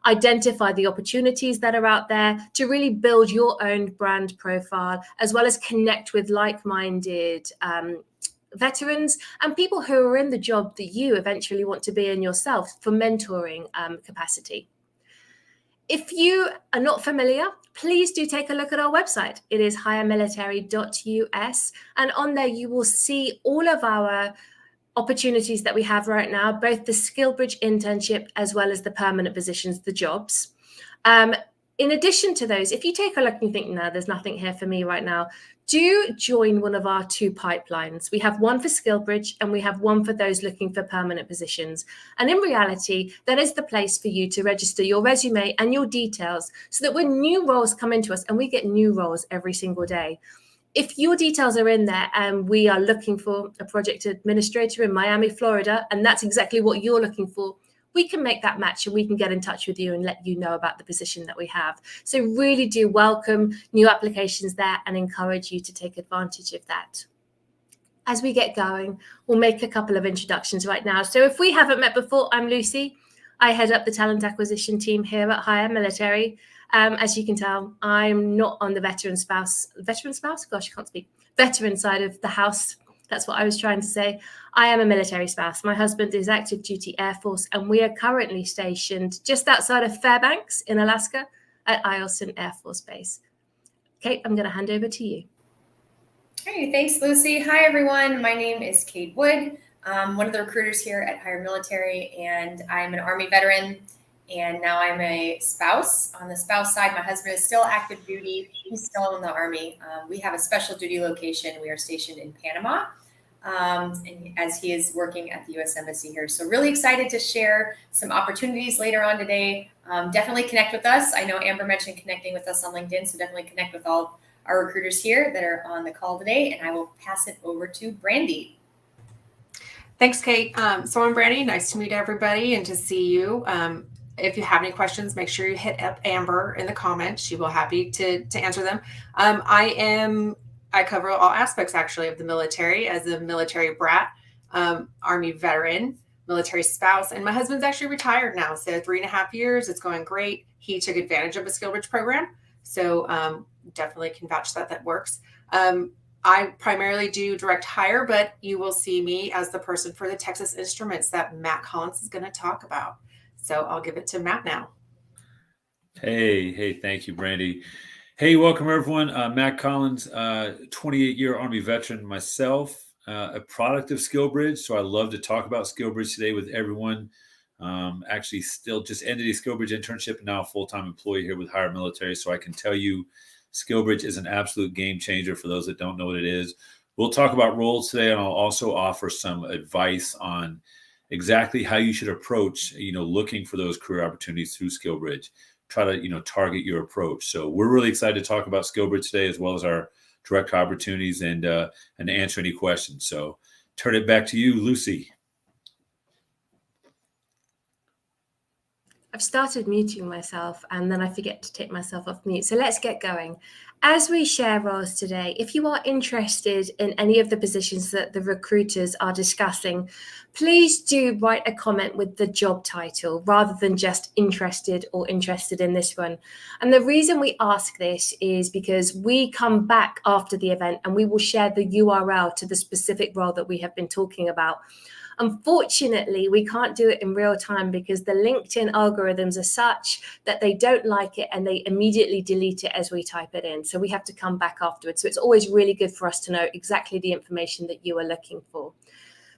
identify the opportunities that are out there, to really build your own brand profile, as well as connect with like-minded veterans and people who are in the job that you eventually want to be in yourself for mentoring capacity. If you are not familiar, please do take a look at our website. It is hiremilitary.us, and on there you will see all of our opportunities that we have right now, both the SkillBridge internship as well as the permanent positions, the jobs. In addition to those, if you take a look and you think, no, there's nothing here for me right now, do join one of our 2 pipelines. We have one for SkillBridge and we have one for those looking for permanent positions. And in reality, that is the place for you to register your resume and your details so that when new roles come into us, and we get new roles every single day, if your details are in there and we are looking for a project administrator in Miami, Florida, and that's exactly what you're looking for, we can make that match and we can get in touch with you and let you know about the position that we have. So really do welcome new applications there and encourage you to take advantage of that. As we get going, we'll make a couple of introductions right now. So if we haven't met before, I'm Lucy. I head up the talent acquisition team here at Hire Military. As you can tell, I'm not on the veteran side of the house. That's what I was trying to say. I am a military spouse. My husband is active duty Air Force, and we are currently stationed just outside of Fairbanks in Alaska at Eielson Air Force Base. Kate, I'm going to hand over to you. Hey, thanks, Lucy. Hi, everyone. My name is Kate Wood. I'm one of the recruiters here at Hire Military, and I'm an Army veteran. And now I'm a spouse. On the spouse side, my husband is still active duty. He's still in the Army. We have a special duty location. We are stationed in Panama, and as he is working at the U.S. Embassy here. So really excited to share some opportunities later on today. Definitely connect with us. I know Amber mentioned connecting with us on LinkedIn, so definitely connect with all our recruiters here that are on the call today. And I will pass it over to Brandy. Thanks, Kate. So I'm Brandy. Nice to meet everybody and to see you. If you have any questions, make sure you hit up Amber in the comments. She will be happy to answer them. I cover all aspects actually of the military as a military brat, Army veteran, military spouse, and my husband's actually retired now. So 3.5 years, it's going great. He took advantage of a SkillBridge program. So definitely can vouch that works. I primarily do direct hire, but you will see me as the person for the Texas Instruments that Matt Collins is going to talk about. So I'll give it to Matt now. Hey, thank you, Brandy. Hey, welcome everyone. Matt Collins, 28-year Army veteran myself, a product of SkillBridge. So I love to talk about SkillBridge today with everyone. Actually still just ended a SkillBridge internship and now a full-time employee here with Hire Military. So I can tell you SkillBridge is an absolute game changer for those that don't know what it is. We'll talk about roles today, and I'll also offer some advice on exactly how you should approach, looking for those career opportunities through SkillBridge. Try to, target your approach. So we're really excited to talk about SkillBridge today, as well as our direct opportunities and answer any questions. So turn it back to you, Lucy. I've started muting myself and then I forget to take myself off mute. So let's get going. As we share roles today, if you are interested in any of the positions that the recruiters are discussing, please do write a comment with the job title rather than just interested or interested in this one. And the reason we ask this is because we come back after the event and we will share the URL to the specific role that we have been talking about. Unfortunately, we can't do it in real time because the LinkedIn algorithms are such that they don't like it and they immediately delete it as we type it in. So we have to come back afterwards. So it's always really good for us to know exactly the information that you are looking for.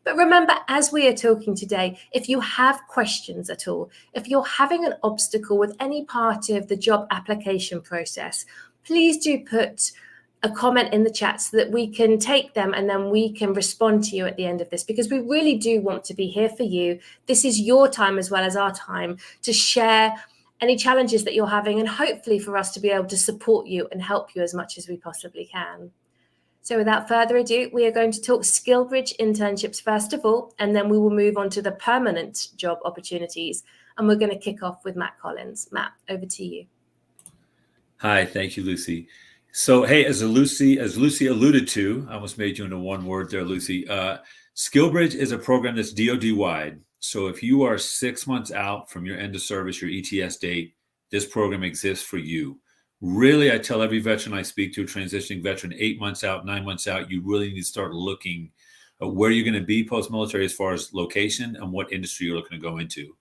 But remember, as we are talking today, if you have questions at all, if you're having an obstacle with any part of the job application process, please do put a comment in the chat so that we can take them and then we can respond to you at the end of this, because we really do want to be here for you. This is your time as well as our time to share any challenges that you're having and hopefully for us to be able to support you and help you as much as we possibly can. So without further ado, we are going to talk SkillBridge internships first of all, and then we will move on to the permanent job opportunities. And we're going to kick off with Matt Collins. Matt, over to you. Hi, thank you, Lucy. So, hey, as Lucy alluded to, I almost made you into one word there, Lucy. SkillBridge is a program that's DoD-wide. So if you are 6 months out from your end of service, your ETS date, this program exists for you. Really, I tell every veteran I speak to, transitioning veteran, 8 months out, 9 months out, you really need to start looking at where you're going to be post-military as far as location and what industry you're looking to go into.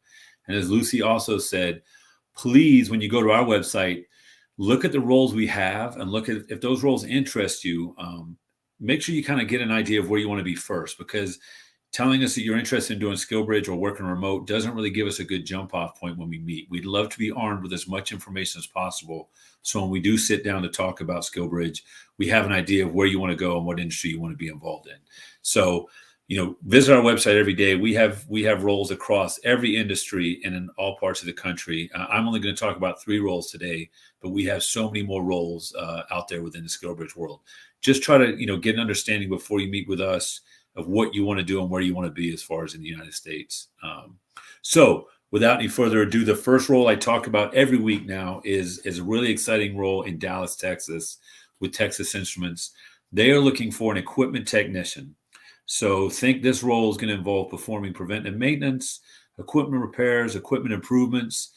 And as Lucy also said, please, when you go to our website, look at the roles we have and look at if those roles interest you. Make sure you kind of get an idea of where you want to be first, because telling us that you're interested in doing SkillBridge or working remote doesn't really give us a good jump off point when we meet. We'd love to be armed with as much information as possible. So when we do sit down to talk about SkillBridge, we have an idea of where you want to go and what industry you want to be involved in. So, visit our website every day. We have roles across every industry and in all parts of the country. I'm only going to talk about 3 roles today, but we have so many more roles out there within the SkillBridge world. Just try to, get an understanding before you meet with us of what you want to do and where you want to be as far as in the United States. So without any further ado, the first role I talk about every week now is a really exciting role in Dallas, Texas with Texas Instruments. They are looking for an equipment technician. So think this role is going to involve performing preventive maintenance, equipment repairs, equipment improvements.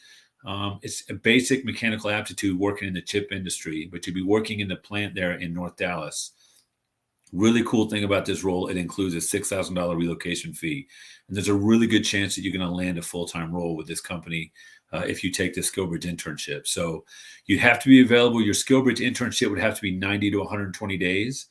It's a basic mechanical aptitude working in the chip industry, but you'll be working in the plant there in North Dallas. Really cool thing about this role, it includes a $6,000 relocation fee. And there's a really good chance that you're going to land a full-time role with this company if you take the SkillBridge internship. So you'd have to be available. Your SkillBridge internship would have to be 90 to 120 days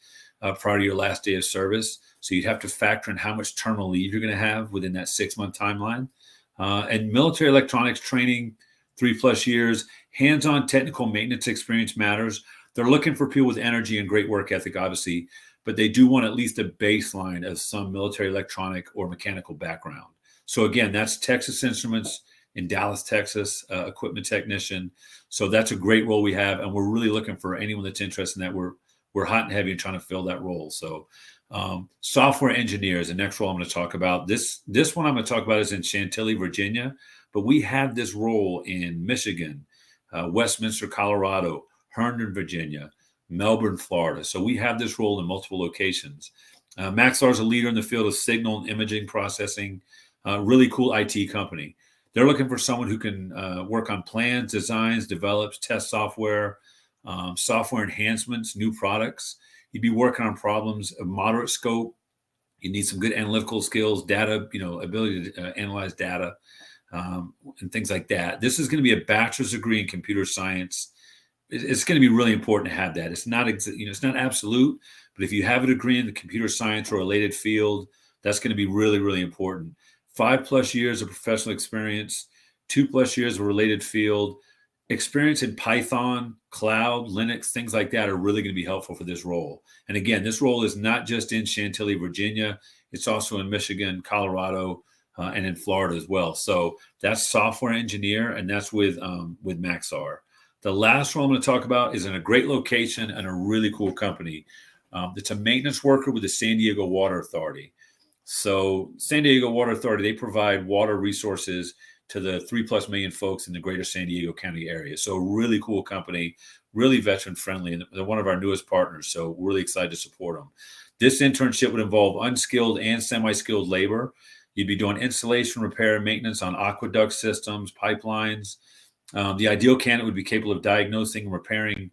prior to your last day of service. So you'd have to factor in how much terminal leave you're going to have within that 6-month timeline. And military electronics training, 3+ years, hands-on technical maintenance experience matters. They're looking for people with energy and great work ethic, obviously, but they do want at least a baseline of some military electronic or mechanical background. So again, that's Texas Instruments in Dallas, Texas, equipment technician. So that's a great role we have, and we're really looking for anyone that's interested in that. We're hot and heavy and trying to fill that role. So software engineers, the next role I'm going to talk about. This one I'm going to talk about is in Chantilly, Virginia, but we have this role in Michigan, Westminster, Colorado, Herndon, Virginia, Melbourne, Florida. So we have this role in multiple locations. Maxar is a leader in the field of signal and imaging processing. Really cool IT company. They're looking for someone who can work on plans, designs, develops, test software, software enhancements, new products. You'd be working on problems of moderate scope. You need some good analytical skills, data, ability to analyze data, and things like that. This is going to be a bachelor's degree in computer science. It's going to be really important to have that. It's not, it's not absolute, but if you have a degree in the computer science or a related field, that's going to be really, really important. 5+ years of professional experience, 2+ years of a related field, experience in Python, cloud, Linux, things like that are really going to be helpful for this role. And again, this role is not just in Chantilly, Virginia. It's also in Michigan, Colorado, and in Florida as well. So that's software engineer, and that's with Maxar. The last role I'm going to talk about is in a great location and a really cool company. It's a maintenance worker with the San Diego Water Authority. So San Diego Water Authority, they provide water resources to the 3+ million folks in the greater San Diego County area. So really cool company, really veteran friendly, and they're one of our newest partners. So we're really excited to support them. This internship would involve unskilled and semi-skilled labor. You'd be doing installation, repair, and maintenance on aqueduct systems, pipelines. The ideal candidate would be capable of diagnosing and repairing,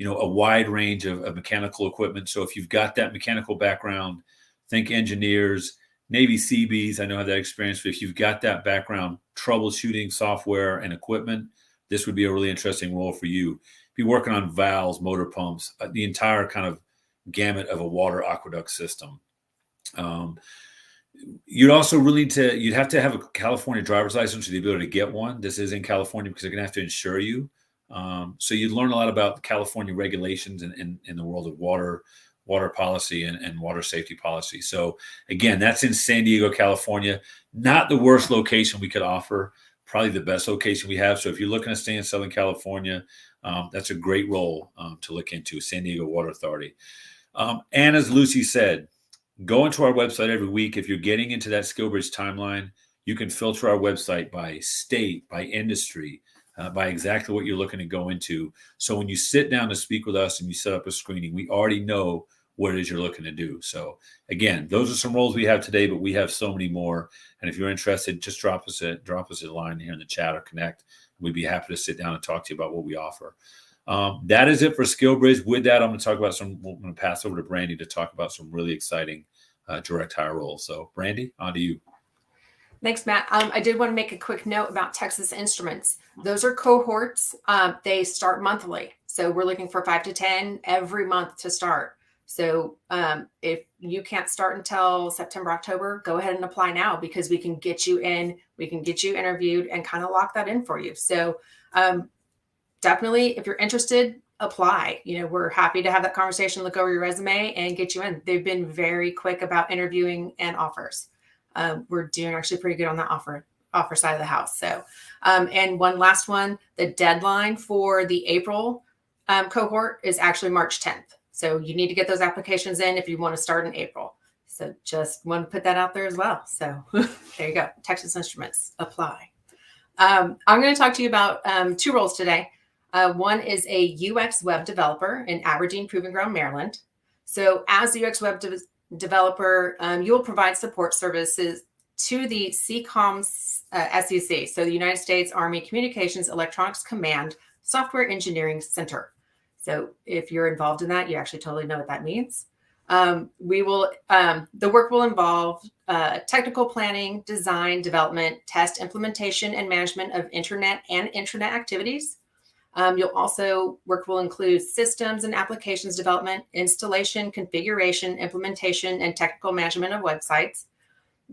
a wide range of mechanical equipment. So if you've got that mechanical background, think engineers, Navy Seabees, I know I have that experience, but if you've got that background, troubleshooting software and equipment, this would be a really interesting role for you. Be working on valves, motor pumps, the entire kind of gamut of a water aqueduct system. You'd also you'd have to have a California driver's license or the ability to get one. This is in California because they're going to have to insure you. So you'd learn a lot about the California regulations in the world of water policy and water safety policy. So again, that's in San Diego, California. Not the worst location we could offer, probably the best location we have. So if you're looking to stay in Southern California, that's a great role to look into, San Diego Water Authority. And as Lucy said, go into our website every week. If you're getting into that SkillBridge timeline, you can filter our website by state, by industry, by exactly what you're looking to go into. So when you sit down to speak with us and you set up a screening, we already know what it is you're looking to do. So again, those are some roles we have today, but we have so many more. And if you're interested, just drop us a line here in the chat or connect. We'd be happy to sit down and talk to you about what we offer. That is it for SkillBridge. With that, I'm going to talk about I'm going to pass over to Brandy to talk about some really exciting direct hire roles. So Brandy, on to you. Thanks, Matt. I did want to make a quick note about Texas Instruments. Those are cohorts. They start monthly. So we're looking for 5 to 10 every month to start. So if you can't start until September, October, go ahead and apply now, because we can get you in, we can get you interviewed and kind of lock that in for you. So definitely, if you're interested, apply. We're happy to have that conversation, look over your resume and get you in. They've been very quick about interviewing and offers. We're doing actually pretty good on that offer side of the house. So, and one last one, the deadline for the April cohort is actually March 10th. So you need to get those applications in if you want to start in April. So just want to put that out there as well. So there you go. Texas Instruments, apply. I'm going to talk to you about 2 roles today. One is a UX web developer in Aberdeen Proving Ground, Maryland. So as a UX web developer, you will provide support services to the CCOMS SEC, so the United States Army Communications Electronics Command Software Engineering Center. So if you're involved in that, you actually totally know what that means. The work will involve technical planning, design, development, test, implementation, and management of internet and intranet activities. Work will include systems and applications development, installation, configuration, implementation, and technical management of websites.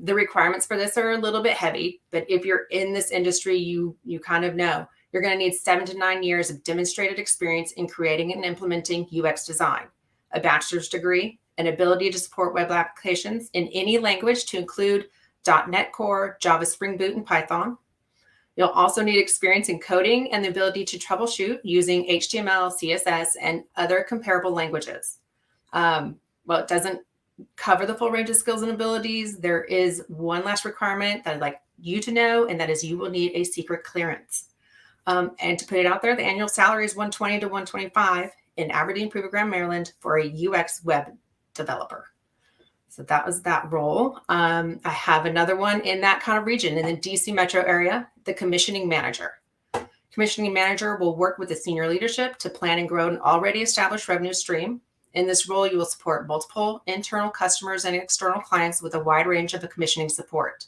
The requirements for this are a little bit heavy, but if you're in this industry, you kind of know you're going to need 7 to 9 years of demonstrated experience in creating and implementing UX design, a bachelor's degree, an ability to support web applications in any language to include .NET Core, Java Spring Boot, and Python. You'll also need experience in coding and the ability to troubleshoot using HTML, CSS, and other comparable languages. It doesn't cover the full range of skills and abilities. There is one last requirement that I'd like you to know, and that is you will need a secret clearance. And to put it out there, the annual salary is $120 to $125 in Aberdeen, Proving Ground, Maryland for a UX web developer. So that was that role. I have another one in that kind of region in the DC metro area, the commissioning manager. Commissioning manager will work with the senior leadership to plan and grow an already established revenue stream. In this role, you will support multiple internal customers and external clients with a wide range of commissioning support.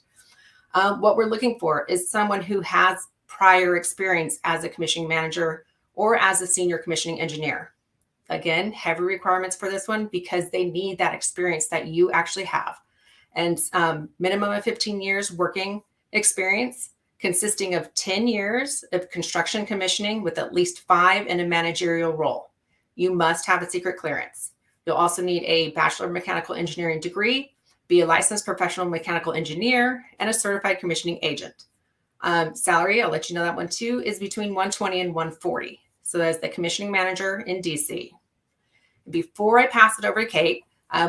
What we're looking for is someone who has prior experience as a commissioning manager or as a senior commissioning engineer. Again, heavy requirements for this one because they need that experience that you actually have. And minimum of 15 years working experience consisting of 10 years of construction commissioning with at least 5 in a managerial role. You must have a secret clearance. You'll also need a Bachelor of Mechanical Engineering degree, be a licensed professional mechanical engineer, and a certified commissioning agent. Salary, I'll let you know that one too, is between $120 and $140. So that's the commissioning manager in DC. Before I pass it over to Kate,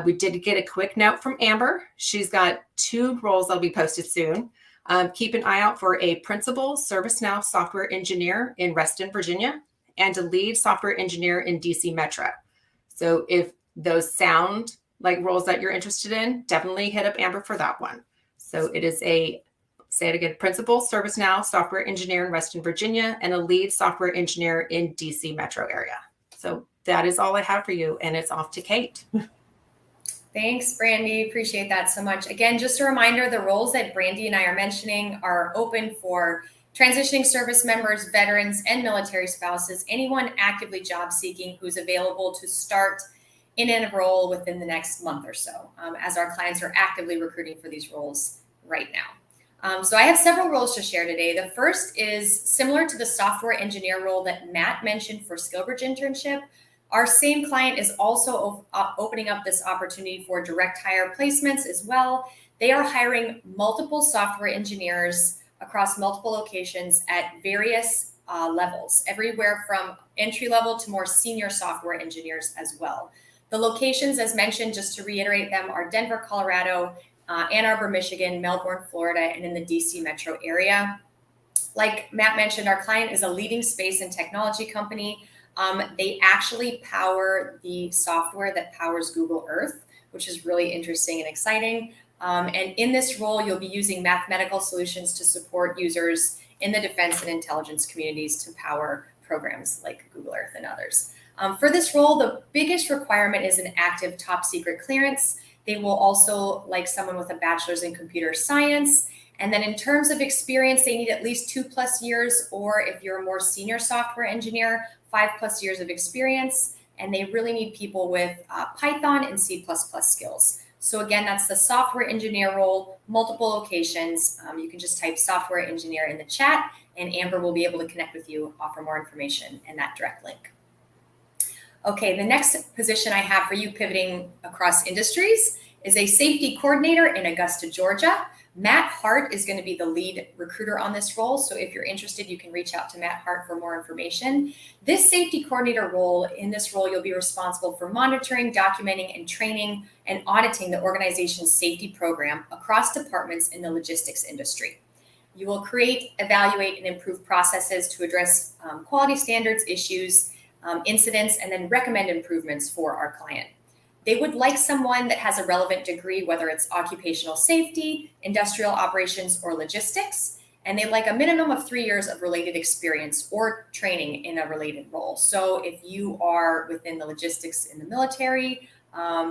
we did get a quick note from Amber. She's got 2 roles that'll be posted soon. Keep an eye out for a principal ServiceNow software engineer in Reston, Virginia, and a lead software engineer in DC Metro. So if those sound like roles that you're interested in, definitely hit up Amber for that one. So it is principal ServiceNow software engineer in Reston, Virginia, and a lead software engineer in DC Metro area. So that is all I have for you, and it's off to Kate. Thanks, Brandy. Appreciate that so much. Again, just a reminder, the roles that Brandy and I are mentioning are open for transitioning service members, veterans, and military spouses, anyone actively job seeking who's available to start in a role within the next month or so, as our clients are actively recruiting for these roles right now. So I have several roles to share today. The first is similar to the software engineer role that Matt mentioned for SkillBridge internship. Our same client is also opening up this opportunity for direct hire placements as well. They are hiring multiple software engineers across multiple locations at various levels, everywhere from entry level to more senior software engineers as well. The locations, as mentioned, just to reiterate them, are Denver, Colorado, Ann Arbor, Michigan, Melbourne, Florida, and in the DC metro area. Like Matt mentioned, our client is a leading space and technology company. They actually power the software that powers Google Earth, which is really interesting and exciting. And in this role, you'll be using mathematical solutions to support users in the defense and intelligence communities to power programs like Google Earth and others. For this role, the biggest requirement is an active top secret clearance. They will also like someone with a bachelor's in computer science. And then in terms of experience, they need at least 2+ years, or if you're a more senior software engineer, 5+ years of experience. And they really need people with Python and C++ skills. So again, that's the software engineer role, multiple locations. You can just type software engineer in the chat, and Amber will be able to connect with you, offer more information and that direct link. Okay, the next position I have for you, pivoting across industries, is a safety coordinator in Augusta, Georgia. Matt Hart is going to be the lead recruiter on this role. So if you're interested, you can reach out to Matt Hart for more information. This safety coordinator role, in this role, you'll be responsible for monitoring, documenting, and training and auditing the organization's safety program across departments in the logistics industry. You will create, evaluate, and improve processes to address quality standards, issues, incidents, and then recommend improvements for our client. They would like someone that has a relevant degree, whether it's occupational safety, industrial operations, or logistics. And they like a minimum of 3 years of related experience or training in a related role. So if you are within the logistics in the military,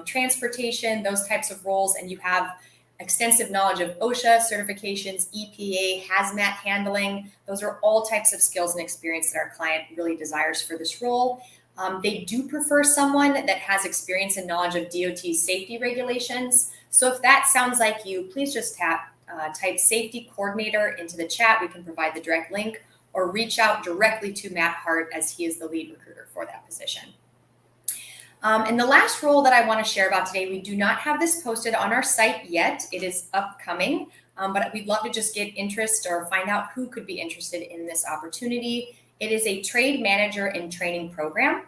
transportation, those types of roles, and you have extensive knowledge of OSHA certifications, EPA, hazmat handling, those are all types of skills and experience that our client really desires for this role. They do prefer someone that has experience and knowledge of DOT safety regulations. So if that sounds like you, please just type safety coordinator into the chat. We can provide the direct link, or reach out directly to Matt Hart, as he is the lead recruiter for that position. And the last role that I want to share about today, we do not have this posted on our site yet. It is upcoming, but we'd love to just get interest or find out who could be interested in this opportunity. It is a trade manager in training program.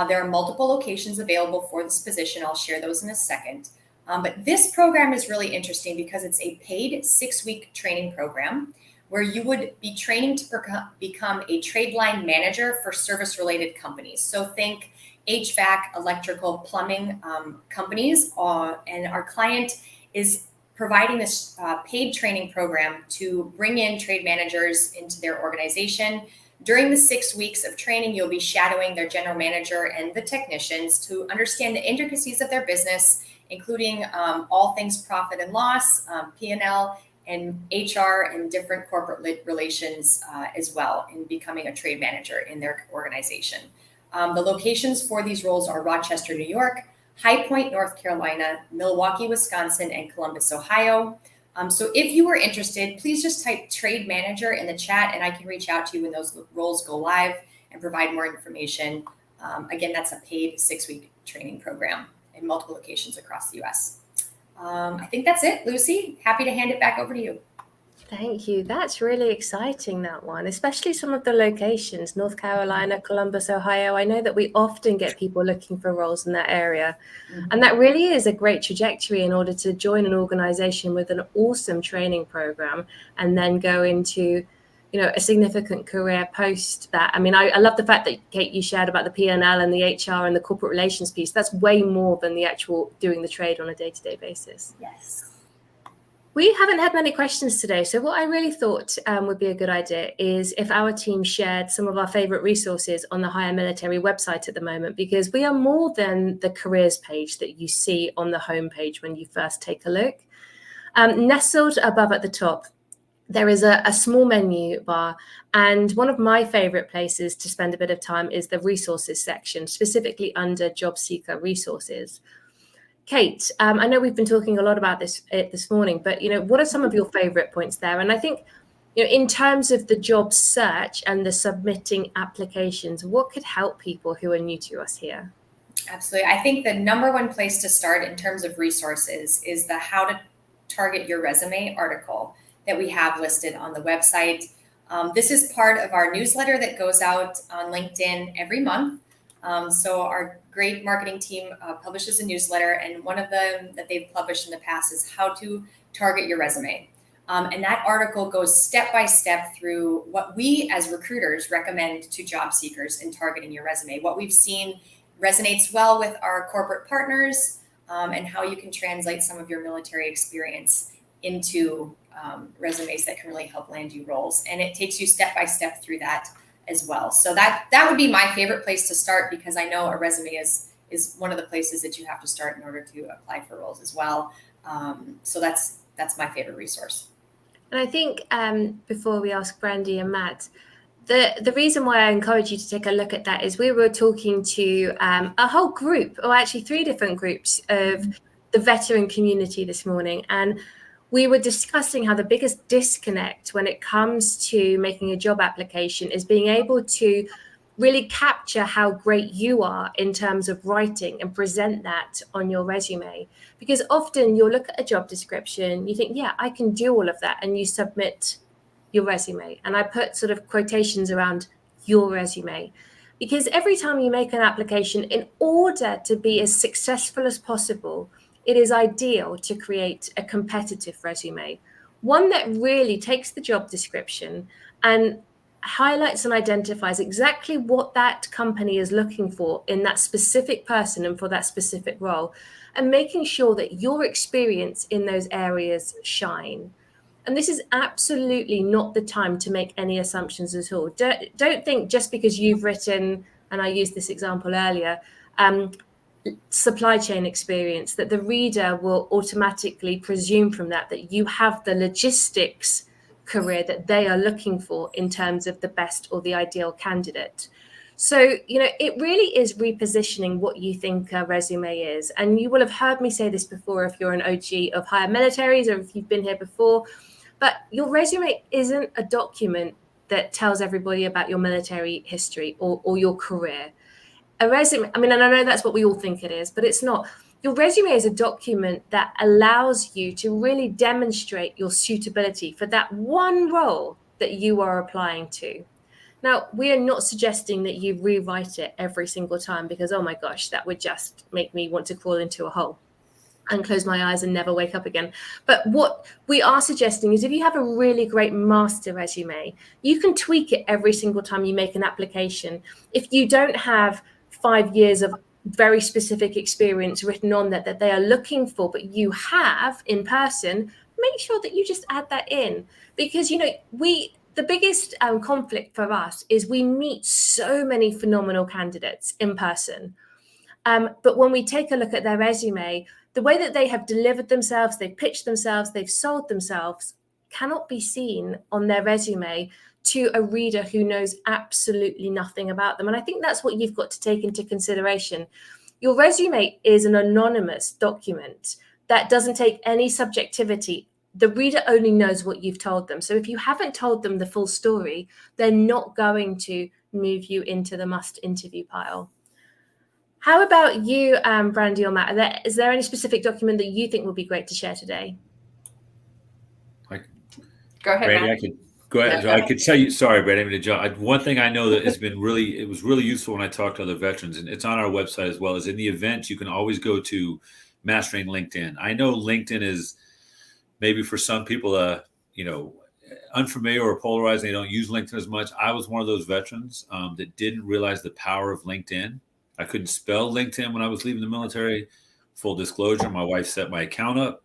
There are multiple locations available for this position. I'll share those in a second. But this program is really interesting because it's a paid 6-week training program where you would be training to become a trade line manager for service-related companies. So think HVAC, electrical, plumbing companies. And our client is providing this paid training program to bring in trade managers into their organization. During the 6 weeks of training, you'll be shadowing their general manager and the technicians to understand the intricacies of their business, including all things profit and loss, P&L, and HR, and different corporate relations as well, in becoming a trade manager in their organization. The locations for these roles are Rochester, New York, High Point, North Carolina, Milwaukee, Wisconsin, and Columbus, Ohio. So if you are interested, please just type trade manager in the chat, and I can reach out to you when those roles go live and provide more information. Again, that's a paid 6-week training program in multiple locations across the US. I think that's it, Lucy. Happy to hand it back over to you. Thank you. That's really exciting, that one, especially some of the locations, North Carolina, Columbus, Ohio. I know that we often get people looking for roles in that area. Mm-hmm. And that really is a great trajectory in order to join an organization with an awesome training program and then go into, a significant career post that. I mean, I love the fact that, Kate, you shared about the P&L and the HR and the corporate relations piece. That's way more than the actual doing the trade on a day-to-day basis. Yes. We haven't had many questions today, so what I really thought would be a good idea is if our team shared some of our favorite resources on the Hire Military website at the moment, because we are more than the careers page that you see on the homepage when you first take a look. Nestled above at the top, there is a small menu bar, and one of my favorite places to spend a bit of time is the resources section, specifically under Job Seeker Resources. Kate, I know we've been talking a lot about this morning, but what are some of your favorite points there? And I think, in terms of the job search and the submitting applications, what could help people who are new to us here? Absolutely. I think the number one place to start in terms of resources is the How to Target Your Resume article that we have listed on the website. This is part of our newsletter that goes out on LinkedIn every month. So our great marketing team publishes a newsletter, and one of them that they've published in the past is How to Target Your Resume. And that article goes step by step through what we as recruiters recommend to job seekers in targeting your resume. What we've seen resonates well with our corporate partners, and how you can translate some of your military experience into resumes that can really help land you roles. And it takes you step by step through that as well. So that would be my favorite place to start, because I know a resume is one of the places that you have to start in order to apply for roles as well. So that's my favorite resource. And I think before we ask Brandy and Matt, the reason why I encourage you to take a look at that is we were talking to a whole group, or actually 3 different groups of the veteran community this morning. And we were discussing how the biggest disconnect when it comes to making a job application is being able to really capture how great you are in terms of writing and present that on your resume. Because often you'll look at a job description, you think, yeah, I can do all of that, and you submit your resume. And I put sort of quotations around your resume, because every time you make an application, in order to be as successful as possible, it is ideal to create a competitive resume, one that really takes the job description and highlights and identifies exactly what that company is looking for in that specific person and for that specific role, and making sure that your experience in those areas shine. And this is absolutely not the time to make any assumptions at all. Don't think just because you've written, and I used this example earlier, supply chain experience, that the reader will automatically presume from that you have the logistics career that they are looking for in terms of the best or the ideal candidate. So, it really is repositioning what you think a resume is. And you will have heard me say this before if you're an OG of higher militaries, or if you've been here before, but your resume isn't a document that tells everybody about your military history or your career. A resume, and I know that's what we all think it is, but it's not. Your resume is a document that allows you to really demonstrate your suitability for that one role that you are applying to. Now, we are not suggesting that you rewrite it every single time, because, oh my gosh, that would just make me want to crawl into a hole and close my eyes and never wake up again. But what we are suggesting is, if you have a really great master resume, you can tweak it every single time you make an application. If you don't have 5 years of very specific experience written on that they are looking for, but you have in person, make sure that you just add that in. Because, the biggest conflict for us is we meet so many phenomenal candidates in person. But when we take a look at their resume, the way that they have delivered themselves, they've pitched themselves, they've sold themselves, cannot be seen on their resume to a reader who knows absolutely nothing about them. And I think that's what you've got to take into consideration. Your resume is an anonymous document that doesn't take any subjectivity. The reader only knows what you've told them. So if you haven't told them the full story, they're not going to move you into the must interview pile. How about you, Brandy or Matt? Is there any specific document that you think would be great to share today? Go ahead, Brandy, Matt. I could go ahead. I could tell you. Sorry, Brandy, I'm going to jump. One thing I know that it was really useful when I talked to other veterans, and it's on our website as well, is in the event you can always go to Mastering LinkedIn. I know LinkedIn is maybe for some people, unfamiliar or polarizing. They don't use LinkedIn as much. I was one of those veterans that didn't realize the power of LinkedIn. I couldn't spell LinkedIn when I was leaving the military. Full disclosure, my wife set my account up.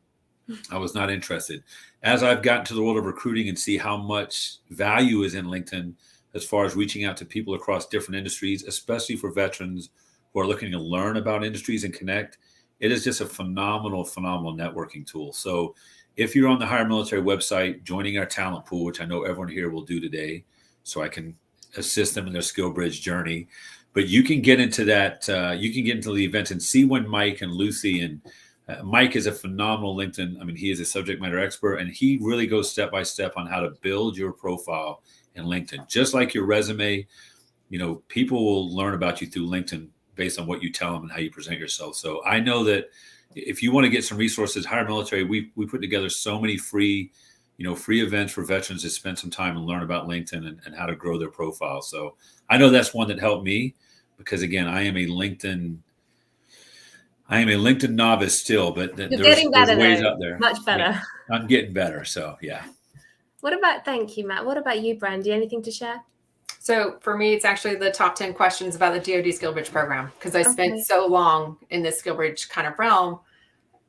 I was not interested. As I've gotten to the world of recruiting and see how much value is in LinkedIn as far as reaching out to people across different industries, especially for veterans who are looking to learn about industries and connect, it is just a phenomenal networking tool. So if you're on the Higher Military website, joining our talent pool, which I know everyone here will do today, so I can assist them in their SkillBridge journey. But you can get into that. You can get into the event and see when Mike and Lucy and Mike is a phenomenal LinkedIn. He is a subject matter expert, and he really goes step by step on how to build your profile in LinkedIn. Just like your resume, people will learn about you through LinkedIn based on what you tell them and how you present yourself. So I know that if you want to get some resources, Higher Military, we put together so many free events for veterans to spend some time and learn about LinkedIn and how to grow their profile. So I know that's one that helped me, because again, I am a LinkedIn. I am a LinkedIn novice still, but You're getting better, there's ways though. out there. Much better. Yeah, I'm getting better. So yeah. Thank you, Matt. What about you, Brandy? Anything to share? So for me, it's actually the top 10 questions about the DoD SkillBridge program, because I spent so long in this SkillBridge kind of realm.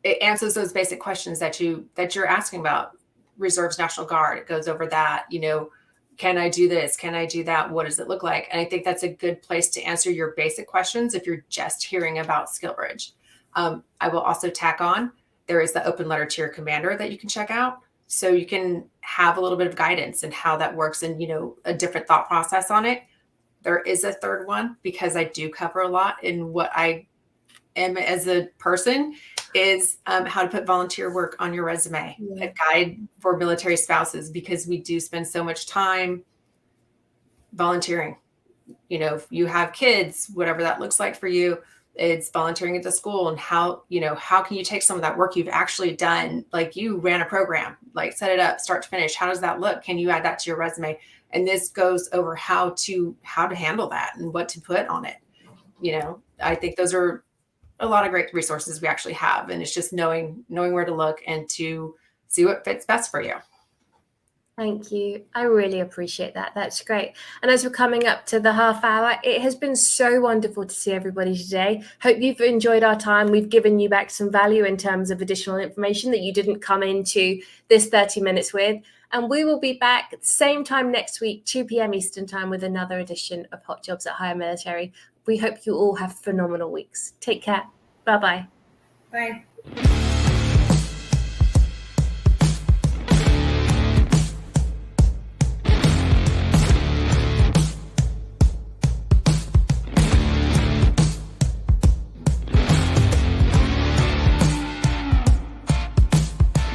It answers those basic questions that you're asking about. Reserves, National Guard, it goes over that, can I do this? Can I do that? What does it look like? And I think that's a good place to answer your basic questions if you're just hearing about SkillBridge. I will also tack on, there is the open letter to your commander that you can check out. So you can have a little bit of guidance in how that works and, a different thought process on it. There is a third one, because I do cover a lot in what I am as a person, is how to put volunteer work on your resume, a guide for military spouses, because we do spend so much time volunteering. If you have kids, whatever that looks like for you, it's volunteering at the school, and how can you take some of that work you've actually done? Like, you ran a program, like set it up, start to finish. How does that look? Can you add that to your resume? And this goes over how to handle that and what to put on it. I think those are a lot of great resources we actually have. And it's just knowing where to look and to see what fits best for you. Thank you. I really appreciate that. That's great. And as we're coming up to the half hour, it has been so wonderful to see everybody today. Hope you've enjoyed our time. We've given you back some value in terms of additional information that you didn't come into this 30 minutes with. And we will be back at the same time next week, 2 p.m. Eastern time, with another edition of Hot Jobs at Higher Military. We hope you all have phenomenal weeks. Take care. Bye-bye. Bye.